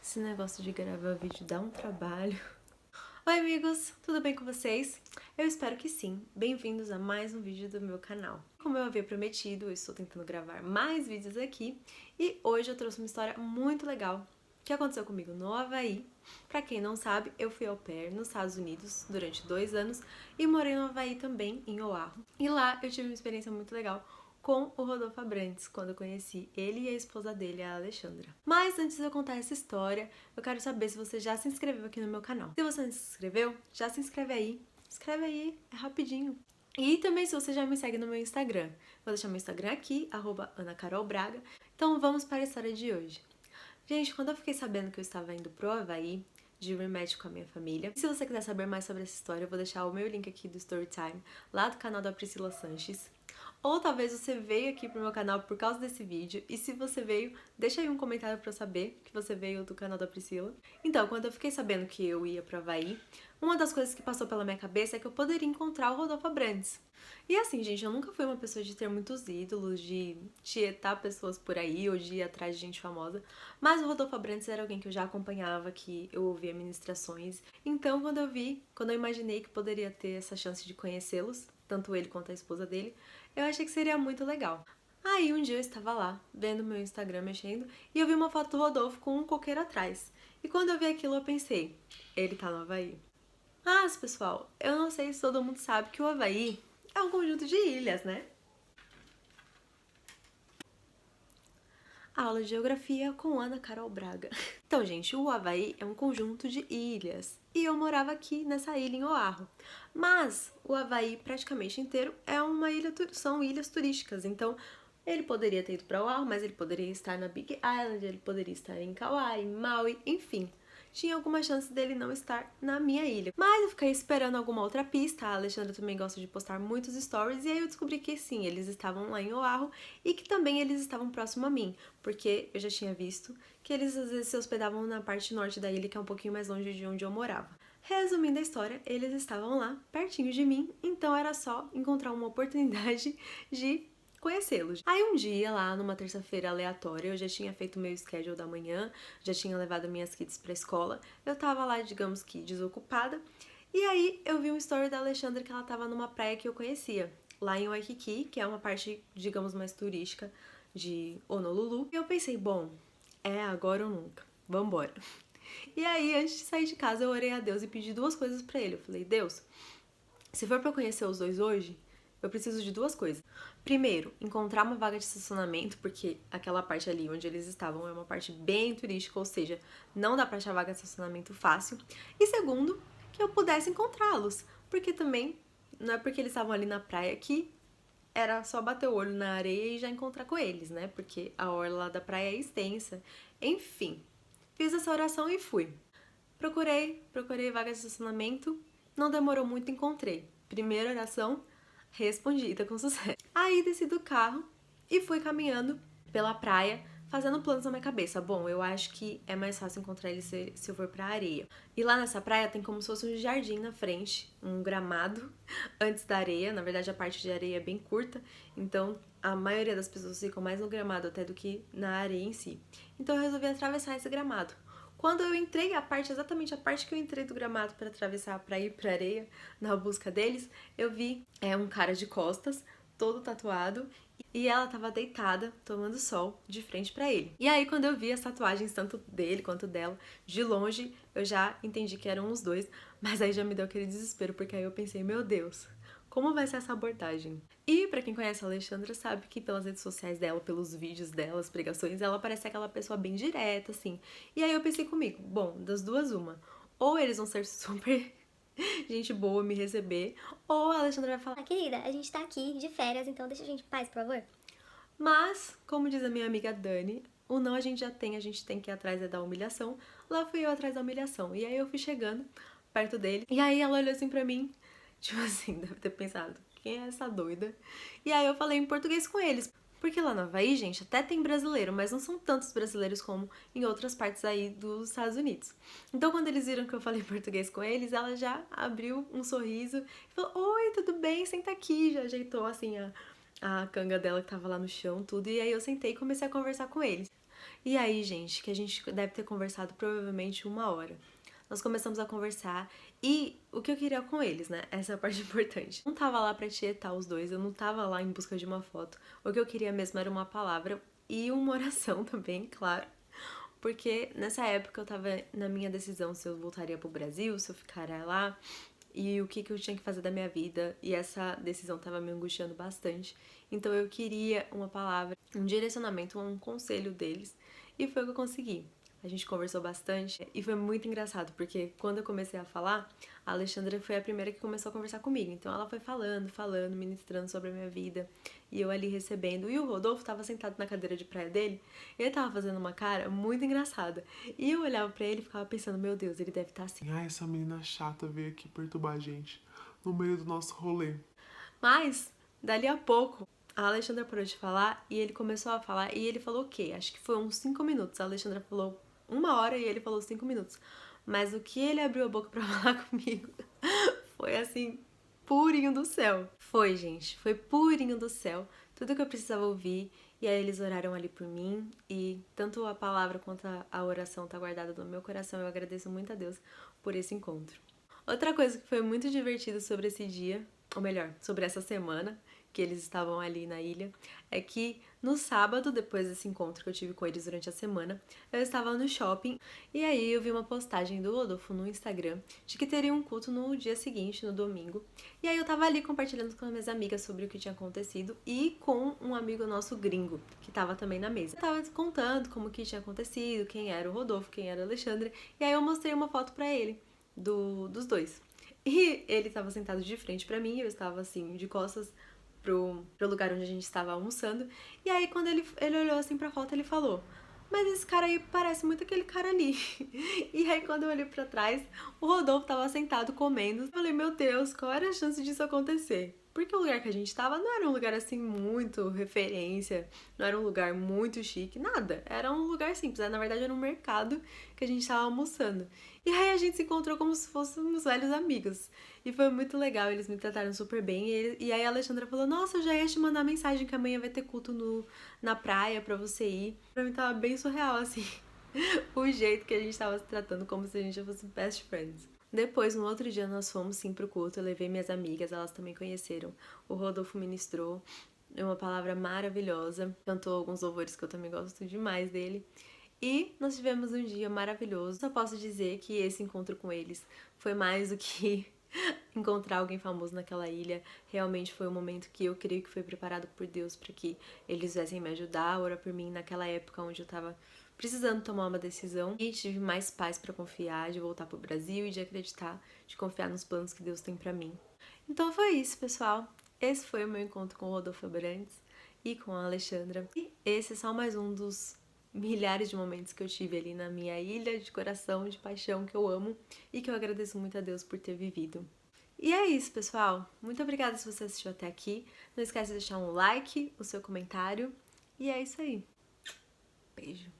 Esse negócio de gravar vídeo dá um trabalho. Oi amigos, tudo bem com vocês? Eu espero que sim. Bem-vindos a mais um vídeo do meu canal. Como eu havia prometido, eu estou tentando gravar mais vídeos aqui e hoje eu trouxe uma história muito legal que aconteceu comigo no Havaí. Pra quem não sabe, eu fui au pair nos Estados Unidos durante 2 anos e morei no Havaí também, em Oahu. E lá eu tive uma experiência muito legal com o Rodolfo Abrantes, quando eu conheci ele e a esposa dele, a Alexandra. Mas antes de eu contar essa história, eu quero saber se você já se inscreveu aqui no meu canal. Se você não se inscreveu, já se inscreve aí. Escreve aí, é rapidinho. E também se você já me segue no meu Instagram. Vou deixar meu Instagram aqui, @AnaCarolBraga. Então vamos para a história de hoje. Gente, quando eu fiquei sabendo que eu estava indo pro Havaí, de rematch com a minha família. Se você quiser saber mais sobre essa história, eu vou deixar o meu link aqui do Storytime, lá do canal da Priscila Sanches. Ou talvez você veio aqui pro meu canal por causa desse vídeo, e se você veio, deixa aí um comentário pra eu saber que você veio do canal da Priscila. Então, quando eu fiquei sabendo que eu ia pro Havaí, uma das coisas que passou pela minha cabeça é que eu poderia encontrar o Rodolfo Abrantes. E assim, gente, eu nunca fui uma pessoa de ter muitos ídolos, de tietar pessoas por aí, ou de ir atrás de gente famosa, mas o Rodolfo Abrantes era alguém que eu já acompanhava, que eu ouvia ministrações. Então, quando eu imaginei que poderia ter essa chance de conhecê-los, tanto ele quanto a esposa dele, eu achei que seria muito legal. Aí um dia eu estava lá, vendo meu Instagram mexendo, e eu vi uma foto do Rodolfo com um coqueiro atrás. E quando eu vi aquilo eu pensei, ele tá no Havaí. Mas, pessoal, eu não sei se todo mundo sabe que o Havaí é um conjunto de ilhas, né? Aula de Geografia com Ana Carol Braga. Então, gente, o Havaí é um conjunto de ilhas. E eu morava aqui nessa ilha em Oahu. Mas o Havaí praticamente inteiro é uma ilha, são ilhas turísticas. Então, ele poderia ter ido para Oahu, mas ele poderia estar na Big Island, ele poderia estar em Kauai, Maui, enfim. Tinha alguma chance dele não estar na minha ilha. Mas eu fiquei esperando alguma outra pista. A Alexandra também gosta de postar muitos stories. E aí eu descobri que sim, eles estavam lá em Oahu e que também eles estavam próximo a mim. Porque eu já tinha visto que eles às vezes se hospedavam na parte norte da ilha, que é um pouquinho mais longe de onde eu morava. Resumindo a história, eles estavam lá, pertinho de mim, então era só encontrar uma oportunidade de conhecê-los. Aí um dia, lá numa terça-feira aleatória, eu já tinha feito o meu schedule da manhã, já tinha levado minhas kits pra escola, eu tava lá, digamos que desocupada, e aí eu vi um story da Alexandra que ela tava numa praia que eu conhecia, lá em Waikiki, que é uma parte, digamos, mais turística de Honolulu. E eu pensei, bom, é agora ou nunca, vambora. E aí, antes de sair de casa, eu orei a Deus e pedi 2 coisas pra ele. Eu falei, Deus, se for pra eu conhecer os dois hoje, eu preciso de 2 coisas. Primeiro, encontrar uma vaga de estacionamento, porque aquela parte ali onde eles estavam é uma parte bem turística, ou seja, não dá pra achar vaga de estacionamento fácil. E segundo, que eu pudesse encontrá-los, porque também não é porque eles estavam ali na praia que era só bater o olho na areia e já encontrar com eles, né? Porque a orla lá da praia é extensa. Enfim, fiz essa oração e fui. Procurei vaga de estacionamento, não demorou muito, encontrei. Primeira oração, respondida com sucesso. Aí desci do carro e fui caminhando pela praia, fazendo planos na minha cabeça. Bom, eu acho que é mais fácil encontrar ele se eu for pra areia. E lá nessa praia tem como se fosse um jardim na frente, um gramado antes da areia. Na verdade, a parte de areia é bem curta, então a maioria das pessoas ficam mais no gramado até do que na areia em si. Então eu resolvi atravessar esse gramado. Quando eu entrei, exatamente a parte que eu entrei do gramado para atravessar, para ir pra areia, na busca deles, eu vi um cara de costas, todo tatuado, e ela tava deitada, tomando sol, de frente pra ele. E aí, quando eu vi as tatuagens, tanto dele quanto dela, de longe, eu já entendi que eram os dois, mas aí já me deu aquele desespero, porque aí eu pensei, meu Deus, como vai ser essa abordagem? E pra quem conhece a Alexandra sabe que pelas redes sociais dela, pelos vídeos dela, as pregações, ela parece aquela pessoa bem direta, assim. E aí eu pensei comigo, bom, das duas uma. Ou eles vão ser super gente boa me receber, ou a Alexandra vai falar, Querida, a gente tá aqui de férias, então deixa a gente em paz, por favor. mas, como diz a minha amiga Dani, o não a gente já tem, a gente tem que ir atrás da humilhação. Lá fui eu atrás da humilhação. E aí eu fui chegando perto dele. E aí ela olhou assim pra mim, tipo assim, deve ter pensado, quem é essa doida? E aí eu falei em português com eles. Porque lá no Havaí, gente, até tem brasileiro, mas não são tantos brasileiros como em outras partes aí dos Estados Unidos. Então, quando eles viram que eu falei português com eles, ela já abriu um sorriso e falou, oi, tudo bem? Senta aqui. Já ajeitou, assim, a canga dela que tava lá no chão, tudo. E aí eu sentei e comecei a conversar com eles. E aí, gente, que a gente deve ter conversado provavelmente 1 hora. Nós começamos a conversar e o que eu queria com eles, né? Essa é a parte importante. Eu não tava lá pra tietar os dois, eu não tava lá em busca de uma foto. O que eu queria mesmo era uma palavra e uma oração também, claro. Porque nessa época eu tava na minha decisão se eu voltaria pro Brasil, se eu ficaria lá e o que eu tinha que fazer da minha vida. E essa decisão tava me angustiando bastante. Então eu queria uma palavra, um direcionamento, um conselho deles. E foi o que eu consegui. A gente conversou bastante e foi muito engraçado, porque quando eu comecei a falar, a Alexandra foi a primeira que começou a conversar comigo. Então ela foi falando, ministrando sobre a minha vida e eu ali recebendo. E o Rodolfo tava sentado na cadeira de praia dele e ele tava fazendo uma cara muito engraçada. E eu olhava pra ele e ficava pensando, meu Deus, ele deve estar assim. Ai, essa menina chata veio aqui perturbar a gente no meio do nosso rolê. Mas, dali a pouco, a Alexandra parou de falar e ele começou a falar e ele falou o quê? Acho que foi uns 5 minutos. A Alexandra falou 1 hora e ele falou 5 minutos. Mas o que ele abriu a boca pra falar comigo foi assim, purinho do céu. Foi, gente, foi purinho do céu. Tudo que eu precisava ouvir. E aí eles oraram ali por mim. E tanto a palavra quanto a oração tá guardada no meu coração. Eu agradeço muito a Deus por esse encontro. Outra coisa que foi muito divertida sobre esse dia, ou melhor, sobre essa semana que eles estavam ali na ilha, é que no sábado, depois desse encontro que eu tive com eles durante a semana, eu estava no shopping e aí eu vi uma postagem do Rodolfo no Instagram de que teria um culto no dia seguinte, no domingo. E aí eu tava ali compartilhando com as minhas amigas sobre o que tinha acontecido e com um amigo nosso gringo, que tava também na mesa. Eu tava contando como que tinha acontecido, quem era o Rodolfo, quem era a Alexandra, e aí eu mostrei uma foto pra ele, dos dois. E ele tava sentado de frente pra mim, eu estava assim, de costas pro lugar onde a gente estava almoçando. E aí, quando ele olhou assim pra foto, ele falou: mas esse cara aí parece muito aquele cara ali. E aí, quando eu olhei pra trás, o Rodolfo tava sentado comendo. Eu falei, meu Deus, qual era a chance disso acontecer? Porque o lugar que a gente tava não era um lugar assim muito referência, não era um lugar muito chique, nada. Era um lugar simples, na verdade era um mercado que a gente tava almoçando. E aí a gente se encontrou como se fôssemos velhos amigos. E foi muito legal, eles me trataram super bem. E aí a Alexandra falou, nossa, eu já ia te mandar mensagem que amanhã vai ter culto na praia pra você ir. Pra mim tava bem surreal, assim, o jeito que a gente tava se tratando, como se a gente já fosse best friends. Depois, no outro dia, nós fomos sim pro culto, eu levei minhas amigas, elas também conheceram. O Rodolfo ministrou, é uma palavra maravilhosa, cantou alguns louvores que eu também gosto demais dele. E nós tivemos um dia maravilhoso. Só posso dizer que esse encontro com eles foi mais do que encontrar alguém famoso naquela ilha. Realmente foi um momento que eu creio que foi preparado por Deus para que eles viessem me ajudar, orar por mim naquela época onde eu tava precisando tomar uma decisão. E tive mais paz para confiar, de voltar pro Brasil e de acreditar, de confiar nos planos que Deus tem para mim. Então foi isso, pessoal. Esse foi o meu encontro com o Rodolfo Abrantes e com a Alexandra. E esse é só mais um dos milhares de momentos que eu tive ali na minha ilha de coração, de paixão, que eu amo e que eu agradeço muito a Deus por ter vivido. E é isso, pessoal. Muito obrigada se você assistiu até aqui. Não esquece de deixar um like, o seu comentário. E é isso aí. Beijo.